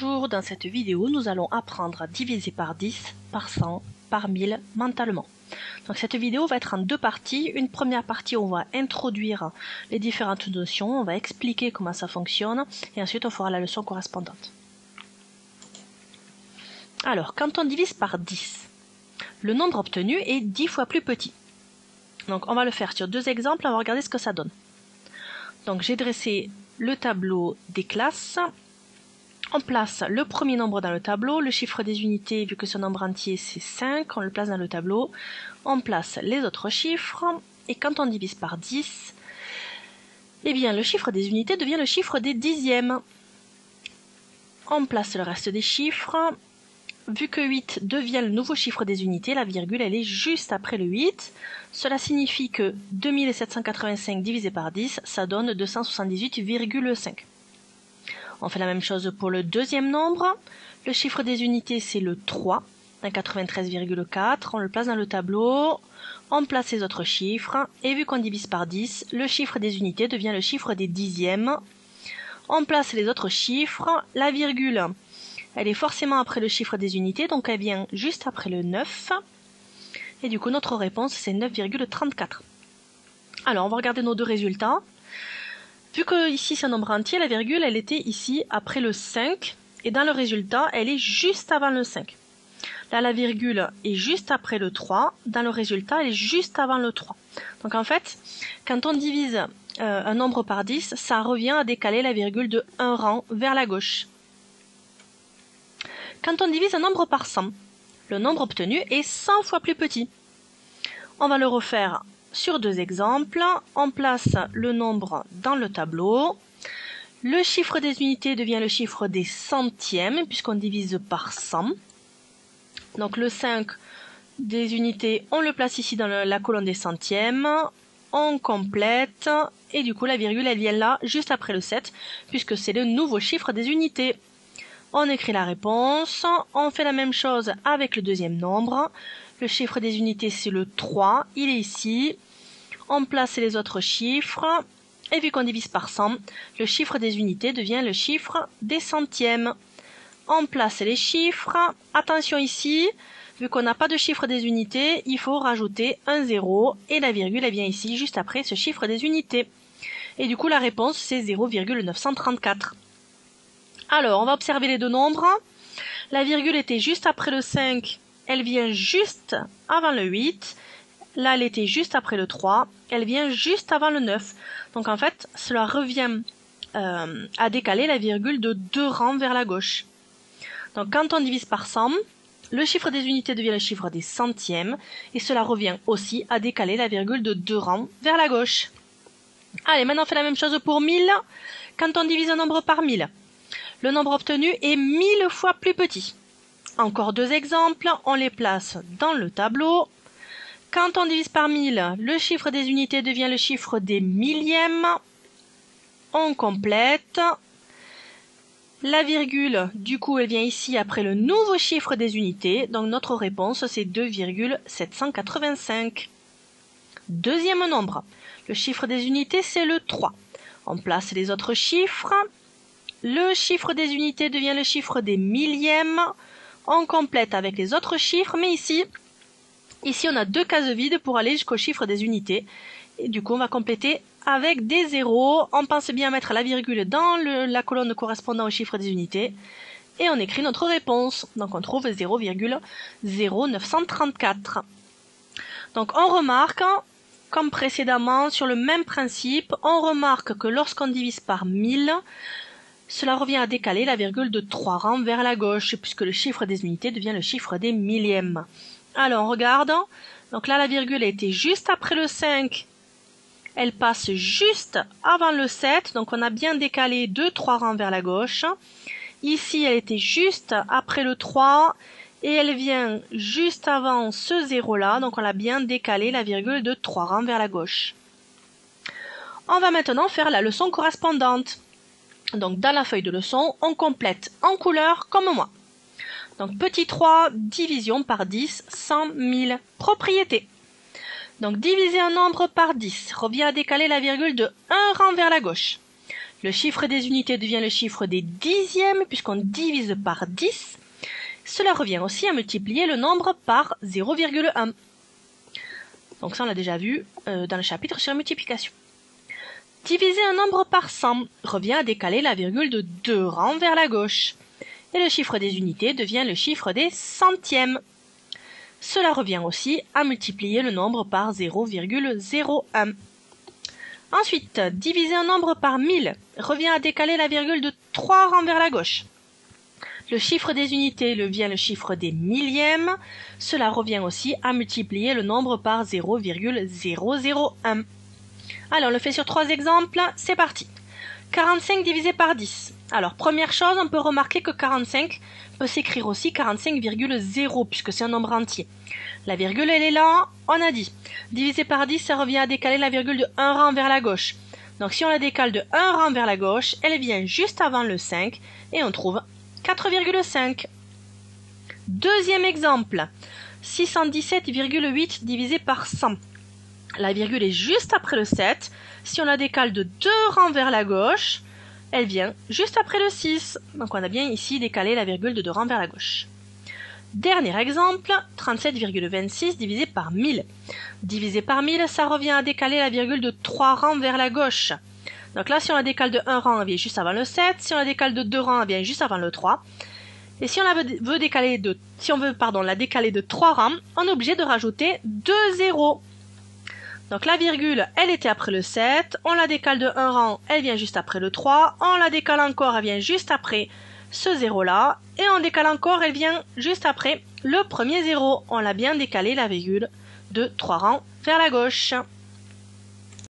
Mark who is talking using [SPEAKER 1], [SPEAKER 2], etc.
[SPEAKER 1] Bonjour, dans cette vidéo, nous allons apprendre à diviser par 10, par 100, par 1000 mentalement. Donc cette vidéo va être en deux parties. Une première partie où on va introduire les différentes notions, on va expliquer comment ça fonctionne et ensuite on fera la leçon correspondante. Alors, quand on divise par 10, le nombre obtenu est 10 fois plus petit. Donc on va le faire sur deux exemples, on va regarder ce que ça donne. Donc j'ai dressé le tableau des classes. On place le premier nombre dans le tableau, le chiffre des unités, vu que ce nombre entier c'est 5, on le place dans le tableau. On place les autres chiffres, et quand on divise par 10, eh bien le chiffre des unités devient le chiffre des dixièmes. On place le reste des chiffres. Vu que 8 devient le nouveau chiffre des unités, la virgule elle est juste après le 8. Cela signifie que 2785 divisé par 10, ça donne 278,5. On fait la même chose pour le deuxième nombre. Le chiffre des unités, c'est le 3, dans 93,4. On le place dans le tableau. On place les autres chiffres. Et vu qu'on divise par 10, le chiffre des unités devient le chiffre des dixièmes. On place les autres chiffres. La virgule, elle est forcément après le chiffre des unités, donc elle vient juste après le 9. Et du coup, notre réponse, c'est 9,34. Alors, on va regarder nos deux résultats. Vu que ici c'est un nombre entier, la virgule elle était ici après le 5 et dans le résultat elle est juste avant le 5. Là la virgule est juste après le 3, dans le résultat elle est juste avant le 3. Donc en fait, quand on divise un nombre par 10, ça revient à décaler la virgule de un rang vers la gauche. Quand on divise un nombre par 100, le nombre obtenu est 100 fois plus petit. On va le refaire sur deux exemples. On place le nombre dans le tableau. Le chiffre des unités devient le chiffre des centièmes puisqu'on divise par 100. Donc le 5 des unités, on le place ici dans la colonne des centièmes. On complète et du coup la virgule elle vient là juste après le 7 puisque c'est le nouveau chiffre des unités. On écrit la réponse. On fait la même chose avec le deuxième nombre. Le chiffre des unités, c'est le 3. Il est ici. On place les autres chiffres. Et vu qu'on divise par 100, le chiffre des unités devient le chiffre des centièmes. On place les chiffres. Attention ici, vu qu'on n'a pas de chiffre des unités, il faut rajouter un 0. Et la virgule, elle vient ici, juste après ce chiffre des unités. Et du coup, la réponse, c'est 0,934. Alors, on va observer les deux nombres. La virgule était juste après le 5. Elle vient juste avant le 8. Là, elle était juste après le 3. Elle vient juste avant le 9. Donc, en fait, cela revient à décaler la virgule de 2 rangs vers la gauche. Donc, quand on divise par 100, le chiffre des unités devient le chiffre des centièmes. Et cela revient aussi à décaler la virgule de 2 rangs vers la gauche. Allez, maintenant, on fait la même chose pour 1000. Quand on divise un nombre par 1000, le nombre obtenu est 1000 fois plus petit. Encore deux exemples, on les place dans le tableau. Quand on divise par 1000, le chiffre des unités devient le chiffre des millièmes. On complète. La virgule, du coup, elle vient ici après le nouveau chiffre des unités. Donc notre réponse, c'est 2,785. Deuxième nombre. Le chiffre des unités, c'est le 3. On place les autres chiffres. Le chiffre des unités devient le chiffre des millièmes. On complète avec les autres chiffres, mais ici on a deux cases vides pour aller jusqu'au chiffre des unités. Et du coup, on va compléter avec des zéros. On pense bien mettre la virgule dans la colonne correspondant au chiffre des unités. Et on écrit notre réponse. Donc on trouve 0,0934. Donc on remarque, comme précédemment, sur le même principe, on remarque que lorsqu'on divise par 1000, cela revient à décaler la virgule de 3 rangs vers la gauche, puisque le chiffre des unités devient le chiffre des millièmes. Alors, on regarde. Donc là, la virgule était juste après le 5. Elle passe juste avant le 7. Donc, on a bien décalé 2-3 rangs vers la gauche. Ici, elle était juste après le 3. Et elle vient juste avant ce 0-là. Donc, on a bien décalé la virgule de 3 rangs vers la gauche. On va maintenant faire la leçon correspondante. Donc, dans la feuille de leçon, on complète en couleur comme moi. Donc, petit 3, division par 10, 100 000. Propriété. Donc, diviser un nombre par 10 revient à décaler la virgule de 1 rang vers la gauche. Le chiffre des unités devient le chiffre des dixièmes puisqu'on divise par 10. Cela revient aussi à multiplier le nombre par 0,1. Donc ça, on l'a déjà vu dans le chapitre sur la multiplication. Diviser un nombre par 100 revient à décaler la virgule de 2 rangs vers la gauche. Et le chiffre des unités devient le chiffre des centièmes. Cela revient aussi à multiplier le nombre par 0,01. Ensuite, diviser un nombre par 1000 revient à décaler la virgule de 3 rangs vers la gauche. Le chiffre des unités devient le chiffre des millièmes. Cela revient aussi à multiplier le nombre par 0,001. Alors, on le fait sur 3 exemples. C'est parti. 45 divisé par 10. Alors, première chose, on peut remarquer que 45 peut s'écrire aussi 45,0 puisque c'est un nombre entier. La virgule, elle est là, on a dit. Divisé par 10, ça revient à décaler la virgule de 1 rang vers la gauche. Donc, si on la décale de 1 rang vers la gauche, elle vient juste avant le 5 et on trouve 4,5. Deuxième exemple, 617,8 divisé par 100. La virgule est juste après le 7. Si on la décale de 2 rangs vers la gauche, elle vient juste après le 6. Donc on a bien ici décalé la virgule de 2 rangs vers la gauche. Dernier exemple, 37,26 divisé par 1000. Divisé par 1000, ça revient à décaler la virgule de 3 rangs vers la gauche. Donc là, si on la décale de 1 rang, elle vient juste avant le 7. Si on la décale de 2 rangs, elle vient juste avant le 3. Et si on la veut décaler de, la décaler de 3 rangs, on est obligé de rajouter 2 zéros. Donc la virgule, elle était après le 7, on la décale de 1 rang, elle vient juste après le 3, on la décale encore, elle vient juste après ce 0-là, et on décale encore, elle vient juste après le premier 0. On l'a bien décalé la virgule de 3 rangs vers la gauche.